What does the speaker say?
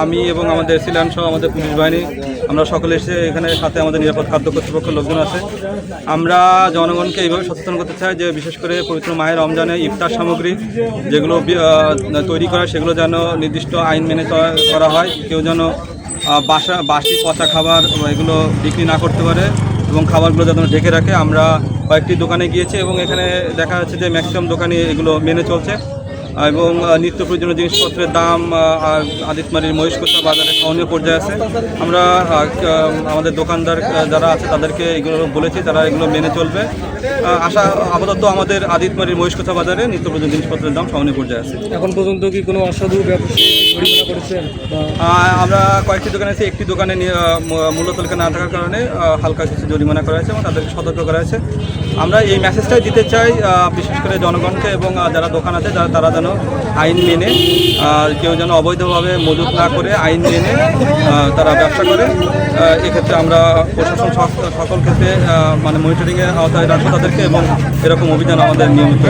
আমি এবং আমাদের সিলান সহ আমাদের পুলিশ বাহিনী আমরা সকলে এসে এখানে সাথে আমাদের নিরাপদ খাদ্য কর্তৃপক্ষের লোকজন আছে। আমরা জনগণকে এইভাবে সচেতন করতে চাই যে বিশেষ করে পবিত্র মাহে রমজানে ইফতার সামগ্রী যেগুলো তৈরি করা সেগুলো যেন নির্দিষ্ট আইন মেনে করা হয়। কেউ যেন বাসি পচা খাবার এগুলো বিক্রি না করতে পারে এবং খাবারগুলো যেন ঢেকে রাখে। আমরা কয়েকটি দোকানে গিয়েছি এবং এখানে দেখা যাচ্ছে যে ম্যাক্সিমাম দোকানে এগুলো মেনে চলছে এবং নিত্য প্রয়োজনীয় জিনিসপত্রের দাম আদিতমারির মহিষকুচা বাজারে সহনীয় পর্যায়ে আছে। আমরা আমাদের দোকানদার যারা আছে তাদেরকে এগুলো বলেছি, তারা এগুলো মেনে চলবে। আপাতত আমাদের আদিতমারির মহিষকুচা বাজারে নিত্য প্রয়োজনীয় জিনিসপত্রের দাম সহনীয় পর্যায়ে আছে। এখন পর্যন্ত কি কোনো অসাধু ব্যবসায়ী জরিমানা করেছেন? আমরা কয়েকটি দোকানে আছি, একটি দোকানে মূল্য তালিকা না থাকার কারণে হালকা কিছু জরিমানা করা হয়েছে এবং তাদেরকে সতর্ক করা হয়েছে। আমরা এই মেসেজটাই দিতে চাই বিশেষ করে জনগণকে এবং যারা দোকান আছে তারা যেন আইন মেনে, কেউ যেন অবৈধভাবে মজুত না করে আইন মেনে তারা ব্যবসা করে। এক্ষেত্রে আমরা প্রশাসন সকল ক্ষেত্রে মনিটরিংয়ের আওতায় রাখবো তাদেরকে এবং এরকম অভিযান আমাদের নিয়মিত।